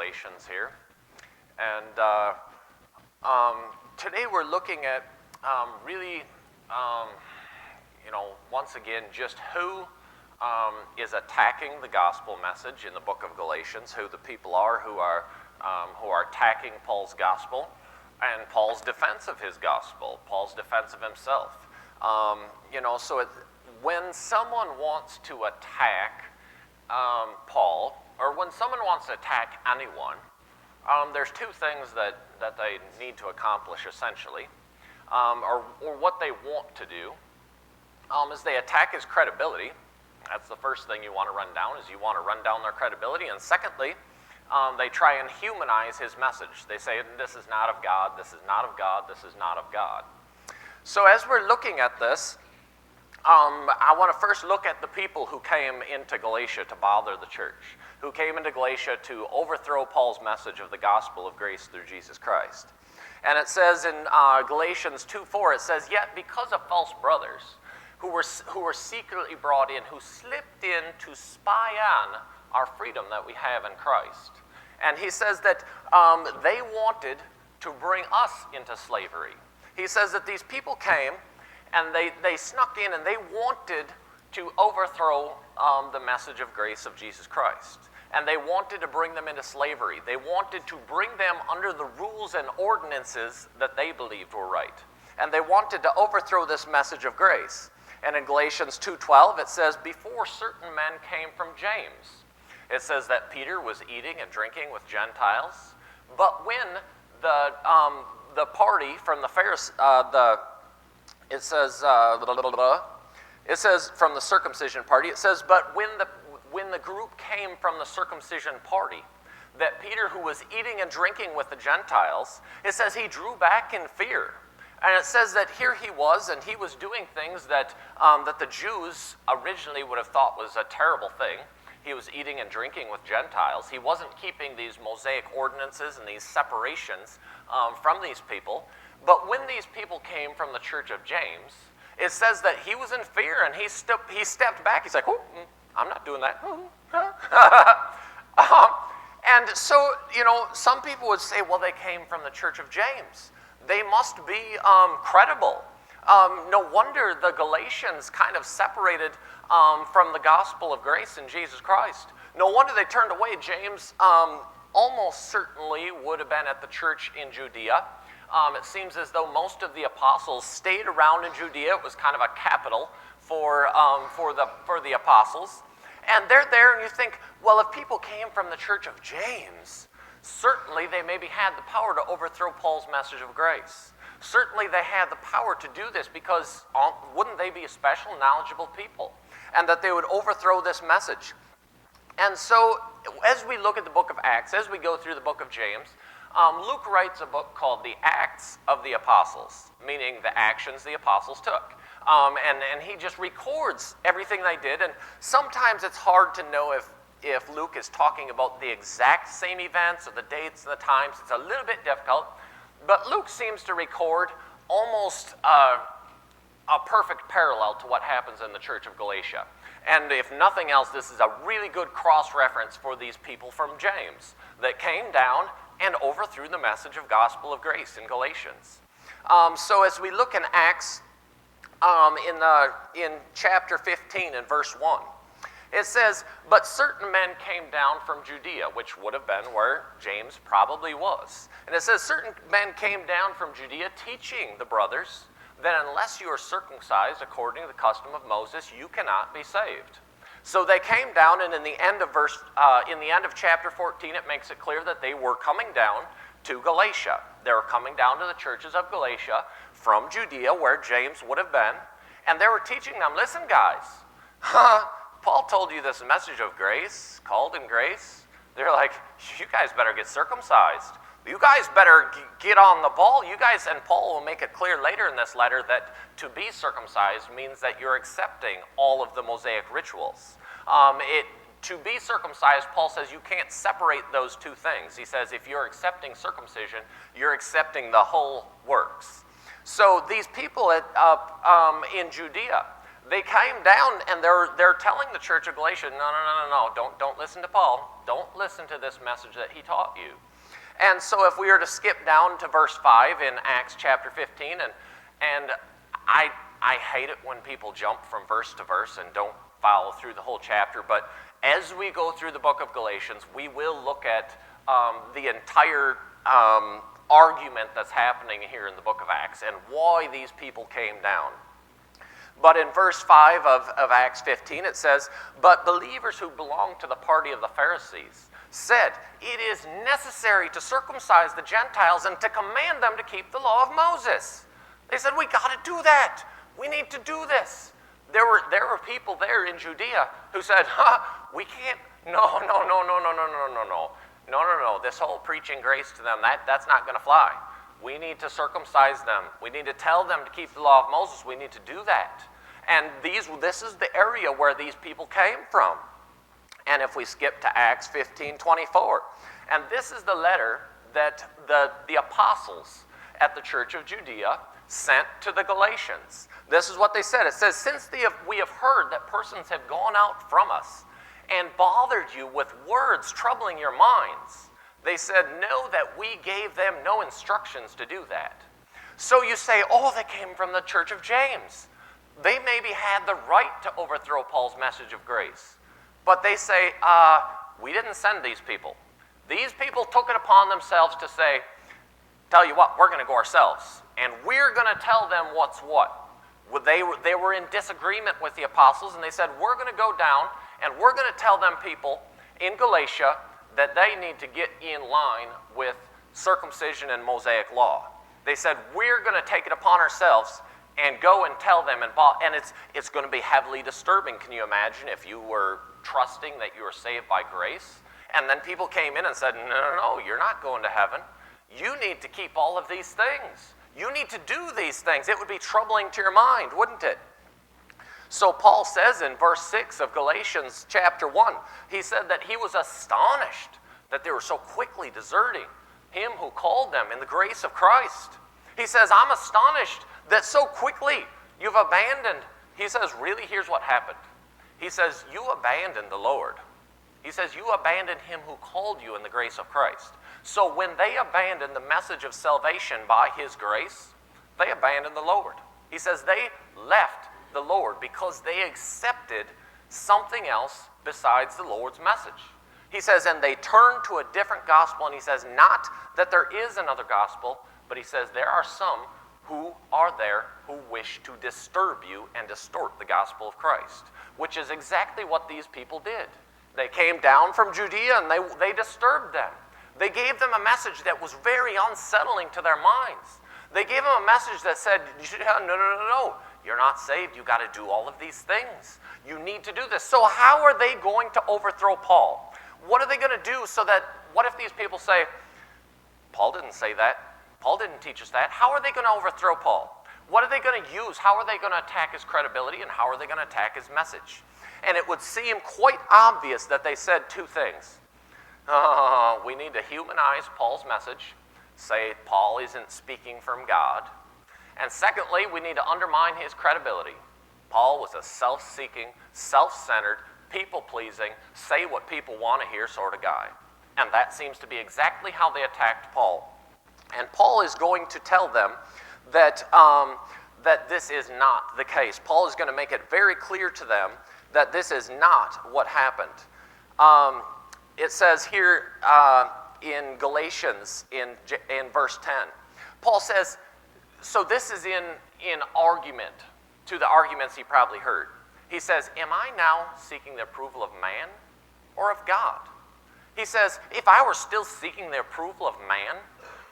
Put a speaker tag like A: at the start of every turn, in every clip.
A: Galatians here. And today we're looking at really, once again, just who is attacking the gospel message in the book of Galatians, who the people are who are attacking Paul's gospel, and Paul's defense of his gospel, Paul's defense of himself. When someone wants to attack Paul, or when someone wants to attack anyone, there's two things that they need to accomplish essentially, or what they want to do, is they attack his credibility. That's the first thing you want to run down, is you want to run down their credibility. And secondly, they try and humanize his message. They say, this is not of God, this is not of God, this is not of God. So as we're looking at this, I want to first look at the people who came into Galatia to bother the church, who came into Galatia to overthrow Paul's message of the gospel of grace through Jesus Christ. And it says in Galatians 2:4, it says, "Yet because of false brothers who were secretly brought in, who slipped in to spy on our freedom that we have in Christ." And he says that they wanted to bring us into slavery. He says that these people came and they snuck in and they wanted to overthrow the message of grace of Jesus Christ. And they wanted to bring them into slavery. They wanted to bring them under the rules and ordinances that they believed were right. And they wanted to overthrow this message of grace. And in Galatians 2:12, it says, "Before certain men came from James." It says that Peter was eating and drinking with Gentiles. But when the party from the Pharisees, it says from the circumcision party, it says, but when the group came from the circumcision party, that Peter, who was eating and drinking with the Gentiles, it says he drew back in fear. And it says that here he was, and he was doing things that the Jews originally would have thought was a terrible thing. He was eating and drinking with Gentiles. He wasn't keeping these Mosaic ordinances and these separations from these people. But when these people came from the church of James, it says that he was in fear, and he stepped back. He's like, "Oh, I'm not doing that." And so, some people would say, well, they came from the church of James. They must be credible. No wonder the Galatians kind of separated from the gospel of grace in Jesus Christ. No wonder they turned away. James almost certainly would have been at the church in Judea. It seems as though most of the apostles stayed around in Judea. It was kind of a capital for the apostles. And they're there, and you think, well, if people came from the church of James, certainly they maybe had the power to overthrow Paul's message of grace. Certainly they had the power to do this, because wouldn't they be a special, knowledgeable people? And that they would overthrow this message. And so as we look at the book of Acts, as we go through the book of James, Luke writes a book called The Acts of the Apostles, meaning the actions the apostles took. And he just records everything they did. And sometimes it's hard to know if Luke is talking about the exact same events or the dates and the times. It's a little bit difficult. But Luke seems to record almost a perfect parallel to what happens in the church of Galatia. And if nothing else, this is a really good cross-reference for these people from James that came down and overthrew the message of gospel of grace in Galatians. So as we look in Acts, in chapter 15 and verse 1, it says, "But certain men came down from Judea," which would have been where James probably was. And it says, "Certain men came down from Judea, teaching the brothers that unless you are circumcised according to the custom of Moses, you cannot be saved." So they came down, and in the end of chapter 14, it makes it clear that they were coming down to Galatia. They were coming down to the churches of Galatia from Judea, where James would have been, and they were teaching them, "Listen, guys, Paul told you this message of grace, called in grace." They're like, "You guys better get circumcised. You guys better get on the ball. You guys," and Paul will make it clear later in this letter that to be circumcised means that you're accepting all of the Mosaic rituals. To be circumcised, Paul says you can't separate those two things. He says if you're accepting circumcision, you're accepting the whole works. So these people in Judea, They came down and they're telling the church of Galatia, no, don't listen to Paul. Don't listen to this message that he taught you. And so if we were to skip down to verse 5 in Acts chapter 15, and I hate it when people jump from verse to verse and don't follow through the whole chapter, but as we go through the book of Galatians, we will look at the entire argument that's happening here in the book of Acts and why these people came down. But in verse 5 of Acts 15, it says, "But believers who belonged to the party of the Pharisees said, 'It is necessary to circumcise the Gentiles and to command them to keep the law of Moses.'" They said, "We got to do that. We need to do this." There were people there in Judea who said, "We can't, no. This whole preaching grace to them, that's not going to fly. We need to circumcise them. We need to tell them to keep the law of Moses. We need to do that." And this is the area where these people came from. And if we skip to Acts 15:24, and this is the letter that the apostles at the church of Judea sent to the Galatians. This is what they said. It says, "Since we have heard that persons have gone out from us and bothered you with words troubling your minds, they said, know that we gave them no instructions to do that." So you say, oh, they came from the church of James. They maybe had the right to overthrow Paul's message of grace. But they say, we didn't send these people. These people took it upon themselves to say, tell you what, we're going to go ourselves. And we're going to tell them what's what. They were in disagreement with the apostles, and they said, we're going to go down, and we're going to tell them people in Galatia that they need to get in line with circumcision and Mosaic law. They said, we're going to take it upon ourselves and go and tell them. And it's going to be heavily disturbing. Can you imagine if you were trusting that you were saved by grace, and then people came in and said, no, you're not going to heaven. You need to keep all of these things. You need to do these things. It would be troubling to your mind, wouldn't it? So Paul says in verse 6 of Galatians chapter 1, he said that he was astonished that they were so quickly deserting him who called them in the grace of Christ. He says, I'm astonished that so quickly you've abandoned. He says, really, here's what happened. He says, you abandoned the Lord. He says, you abandoned him who called you in the grace of Christ. So when they abandoned the message of salvation by his grace, they abandoned the Lord. He says they left the Lord because they accepted something else besides the Lord's message. He says, and they turned to a different gospel, and he says, not that there is another gospel, but he says there are some who are there who wish to disturb you and distort the gospel of Christ, which is exactly what these people did. They came down from Judea and they disturbed them. They gave them a message that was very unsettling to their minds. They gave them a message that said, no, you're not saved. You got to do all of these things. You need to do this. So how are they going to overthrow Paul? What are they going to do so that, what if these people say, Paul didn't say that. Paul didn't teach us that. How are they going to overthrow Paul? What are they going to use? How are they going to attack his credibility, and how are they going to attack his message? And it would seem quite obvious that they said two things. We need to humanize Paul's message, say Paul isn't speaking from God. And secondly, we need to undermine his credibility. Paul was a self-seeking, self-centered, people-pleasing, say what people want to hear sort of guy. And that seems to be exactly how they attacked Paul. And Paul is going to tell them that this is not the case. Paul is going to make it very clear to them that this is not what happened. It says here in Galatians in verse 10, Paul says, so this is in argument to the arguments he probably heard. He says, am I now seeking the approval of man or of God? He says, if I were still seeking the approval of man,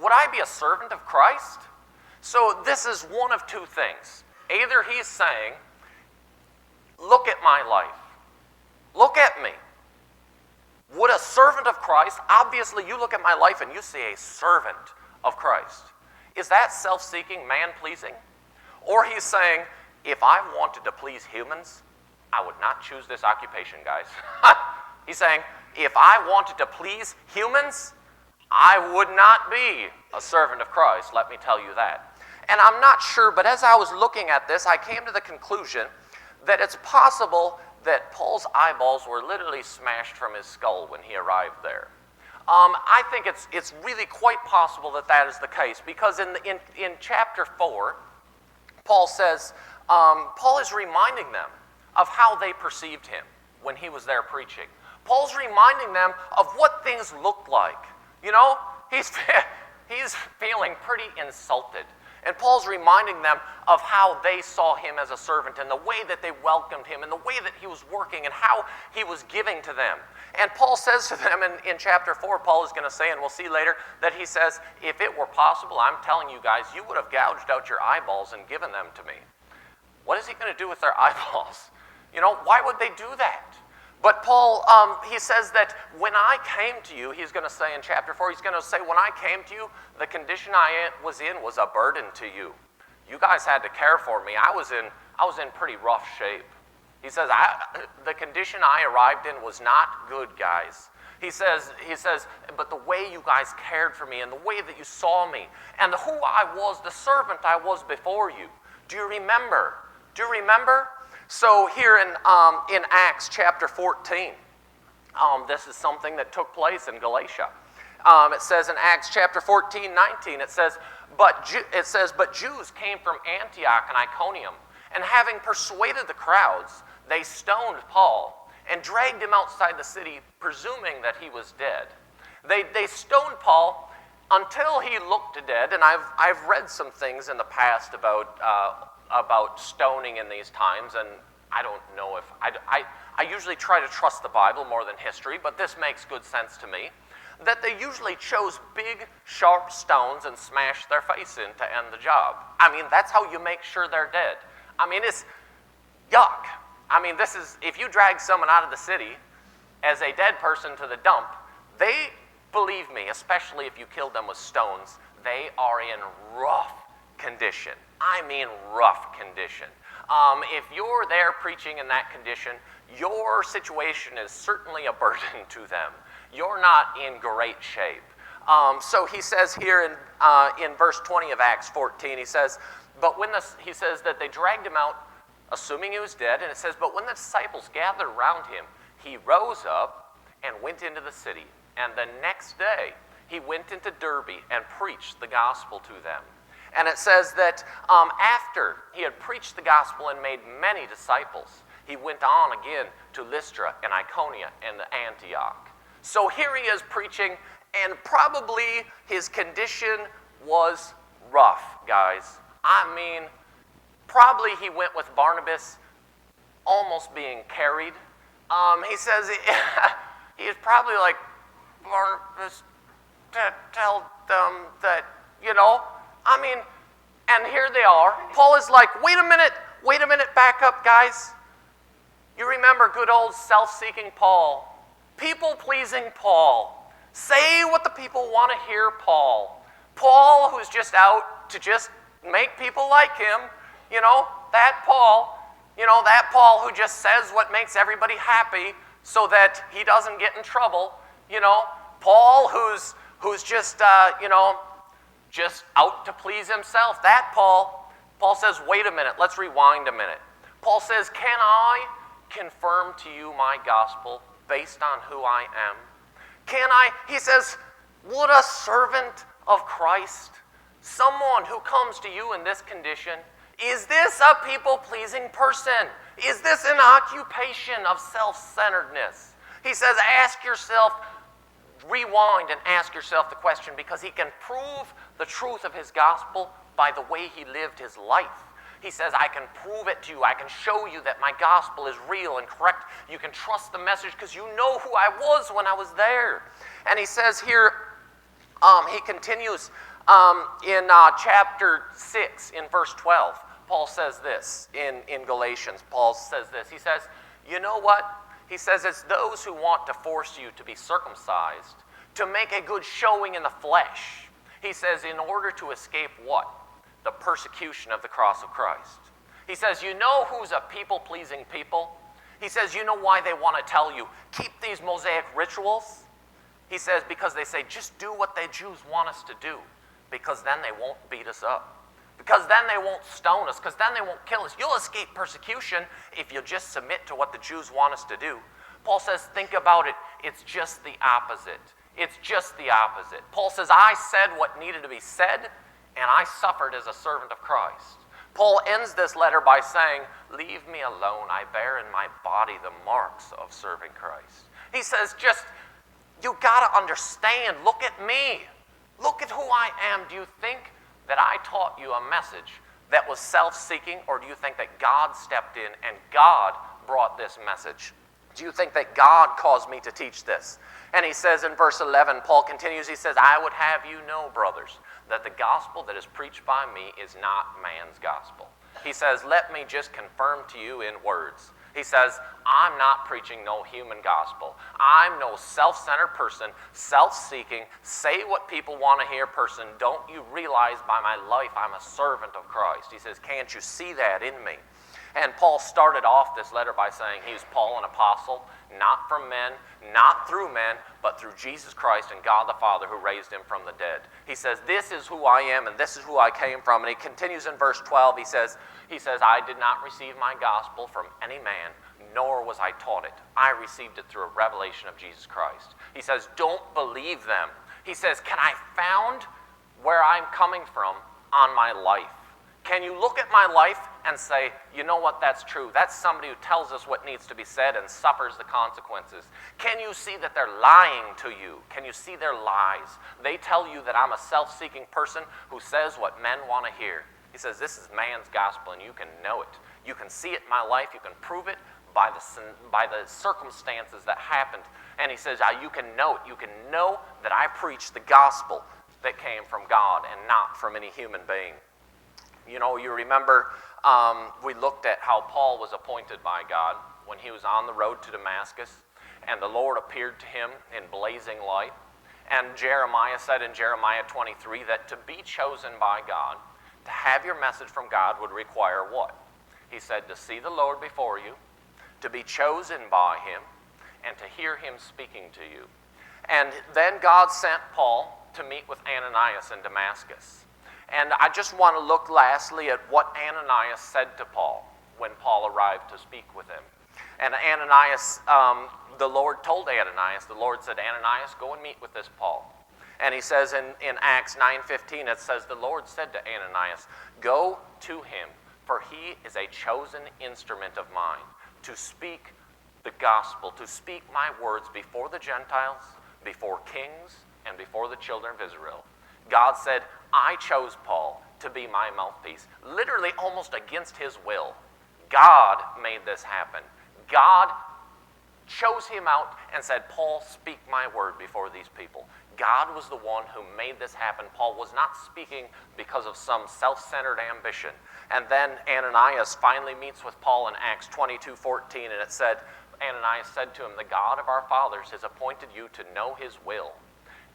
A: would I be a servant of Christ? So this is one of two things. Either he's saying, look at my life. Look at me. Would a servant of Christ, obviously you look at my life and you see a servant of Christ. Is that self-seeking, man-pleasing? Or he's saying, if I wanted to please humans, I would not choose this occupation, guys. He's saying, if I wanted to please humans, I would not be a servant of Christ, let me tell you that. And I'm not sure, but as I was looking at this, I came to the conclusion that it's possible that Paul's eyeballs were literally smashed from his skull when he arrived there. I think it's really quite possible that that is the case, because in chapter 4, Paul says, Paul is reminding them of how they perceived him when he was there preaching. Paul's reminding them of what things looked like. You know, he's feeling pretty insulted. And Paul's reminding them of how they saw him as a servant and the way that they welcomed him and the way that he was working and how he was giving to them. And Paul says to them in chapter 4, Paul is going to say, and we'll see later, that he says, if it were possible, I'm telling you guys, you would have gouged out your eyeballs and given them to me. What is he going to do with their eyeballs? You know, why would they do that? But Paul, he says that when I came to you, he's going to say in chapter 4, he's going to say, when I came to you, the condition I was in was a burden to you. You guys had to care for me. I was in pretty rough shape. He says, the condition I arrived in was not good, guys. He says, but the way you guys cared for me and the way that you saw me and who I was, the servant I was before you. Do you remember? Do you remember? So here in Acts chapter 14, this is something that took place in Galatia. It says in Acts chapter 14, 19, it says, but Jews came from Antioch and Iconium, and having persuaded the crowds, they stoned Paul and dragged him outside the city, presuming that he was dead. They stoned Paul until he looked dead, and I've read some things in the past about stoning in these times, and I don't know if I usually try to trust the Bible more than history, but this makes good sense to me, that they usually chose big, sharp stones and smashed their face in to end the job. I mean, that's how you make sure they're dead. I mean, it's yuck. I mean, this is, if you drag someone out of the city as a dead person to the dump, they, believe me, especially if you killed them with stones, they are in rough condition. I mean rough condition. If you're there preaching in that condition, your situation is certainly a burden to them. You're not in great shape. So he says here in verse 20 of Acts 14, he says that they dragged him out, assuming he was dead, and it says, but when the disciples gathered around him, he rose up and went into the city. And the next day, he went into Derbe and preached the gospel to them. And it says that after he had preached the gospel and made many disciples, he went on again to Lystra and Iconium and Antioch. So here he is preaching, and probably his condition was rough, guys. I mean, probably he went with Barnabas almost being carried. He says he was probably like, Barnabas, tell them that, you know, I mean, and here they are. Paul is like, wait a minute, back up, guys. You remember good old self-seeking Paul, people-pleasing Paul. Say what the people want to hear, Paul. Paul, who's just out to just make people like him, you know, that Paul who just says what makes everybody happy so that he doesn't get in trouble, you know, Paul who's just, just out to please himself. That Paul says, wait a minute, let's rewind a minute. Paul says, can I confirm to you my gospel based on who I am? He says, would a servant of Christ, someone who comes to you in this condition, is this a people-pleasing person? Is this an occupation of self-centeredness? He says, rewind and ask yourself the question, because he can prove the truth of his gospel by the way he lived his life. He says, I can prove it to you. I can show you that my gospel is real and correct. You can trust the message because you know who I was when I was there. And he says here, he continues in chapter 6 in verse 12. Paul says this in Galatians. Paul says this. He says, you know what? He says, it's those who want to force you to be circumcised, to make a good showing in the flesh. He says, in order to escape what? The persecution of the cross of Christ. He says, you know who's a people-pleasing people? He says, you know why they want to tell you, keep these Mosaic rituals? He says, because they say, just do what the Jews want us to do, because then they won't beat us up. because then they won't stone us, because then they won't kill us. You'll escape persecution if you just submit to what the Jews want us to do. Paul says, think about it. It's just the opposite. It's just the opposite. Paul says, I said what needed to be said, and I suffered as a servant of Christ. Paul ends this letter by saying, leave me alone. I bear in my body the marks of serving Christ. He says, you got to understand. Look at me. Look at who I am. Do you think that I taught you a message that was self-seeking, or do you think that God stepped in and God brought this message? Do you think that God caused me to teach this? And he says in verse 11, Paul continues, he says, I would have you know, brothers, that the gospel that is preached by me is not man's gospel. He says, let me just confirm to you in words. He says, I'm not preaching no human gospel. I'm no self-centered person, self-seeking, say what people want to hear person. Don't you realize by my life I'm a servant of Christ? He says, can't you see that in me? And Paul started off this letter by saying he's Paul, an apostle, not from men, not through men, but through Jesus Christ and God the Father who raised him from the dead. He says, this is who I am and this is who I came from. And he continues in verse 12, he says, I did not receive my gospel from any man, nor was I taught it. I received it through a revelation of Jesus Christ. He says, don't believe them. He says, can I found where I'm coming from on my life? Can you look at my life and say, you know what, that's true. That's somebody who tells us what needs to be said and suffers the consequences. Can you see that they're lying to you? Can you see their lies? They tell you that I'm a self-seeking person who says what men want to hear. He says, this is man's gospel, and you can know it. You can see it in my life. You can prove it by the circumstances that happened. And he says, you can know it. You can know that I preach the gospel that came from God and not from any human being. You know, you remember we looked at how Paul was appointed by God when he was on the road to Damascus, and the Lord appeared to him in blazing light. And Jeremiah said in Jeremiah 23 that to be chosen by God, to have your message from God would require what? He said to see the Lord before you, to be chosen by him, and to hear him speaking to you. And then God sent Paul to meet with Ananias in Damascus. And I just want to look lastly at what Ananias said to Paul when Paul arrived to speak with him. And Ananias, the Lord told Ananias, the Lord said, Ananias, go and meet with this Paul. And he says in Acts 9:15, it says, the Lord said to Ananias, go to him, for he is a chosen instrument of mine, to speak the gospel, to speak my words before the Gentiles, before kings, and before the children of Israel. God said, I chose Paul to be my mouthpiece, literally almost against his will. God made this happen. God chose him out and said, Paul, speak my word before these people. God was the one who made this happen. Paul was not speaking because of some self-centered ambition. And then Ananias finally meets with Paul in Acts 22:14, and it said, Ananias said to him, the God of our fathers has appointed you to know his will.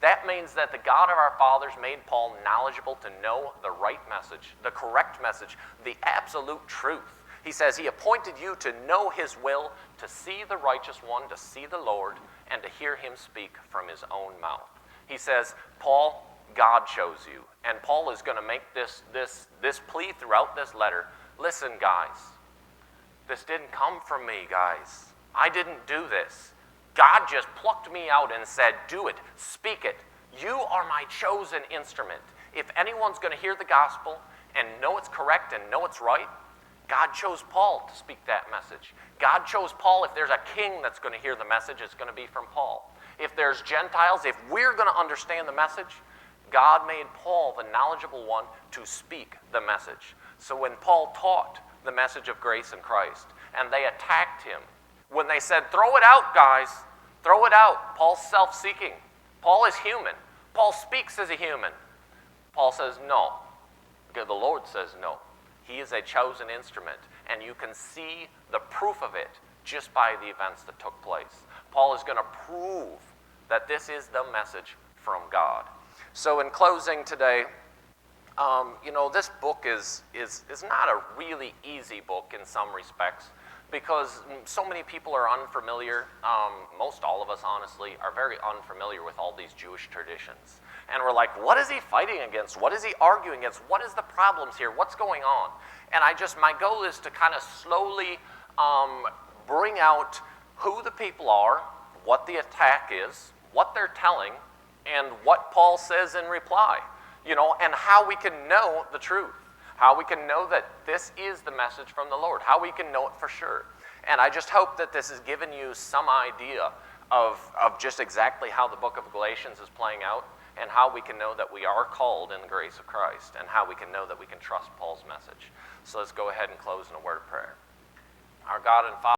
A: That means that the God of our fathers made Paul knowledgeable to know the right message, the correct message, the absolute truth. He says he appointed you to know his will, to see the righteous one, to see the Lord, and to hear him speak from his own mouth. He says, Paul, God chose you. And Paul is going to make this plea throughout this letter. Listen, guys, this didn't come from me, guys. I didn't do this. God just plucked me out and said, do it, speak it. You are my chosen instrument. If anyone's going to hear the gospel and know it's correct and know it's right, God chose Paul to speak that message. God chose Paul. If there's a king that's going to hear the message, it's going to be from Paul. If there's Gentiles, if we're going to understand the message, God made Paul the knowledgeable one to speak the message. So when Paul taught the message of grace in Christ, and they attacked him, when they said, throw it out, guys, throw it out. Paul's self-seeking. Paul is human. Paul speaks as a human. Paul says no. The Lord says no. He is a chosen instrument, and you can see the proof of it just by the events that took place. Paul is going to prove that this is the message from God. So in closing today, this book is not a really easy book in some respects, because so many people are unfamiliar, most all of us honestly, are very unfamiliar with all these Jewish traditions. And we're like, what is he fighting against? What is he arguing against? What is the problems here? What's going on? And my goal is to kind of slowly bring out who the people are, what the attack is, what they're telling, and what Paul says in reply, and how we can know the truth, how we can know that this is the message from the Lord, how we can know it for sure. And I just hope that this has given you some idea of just exactly how the book of Galatians is playing out, and how we can know that we are called in the grace of Christ, and how we can know that we can trust Paul's message. So let's go ahead and close in a word of prayer. Our God and Father,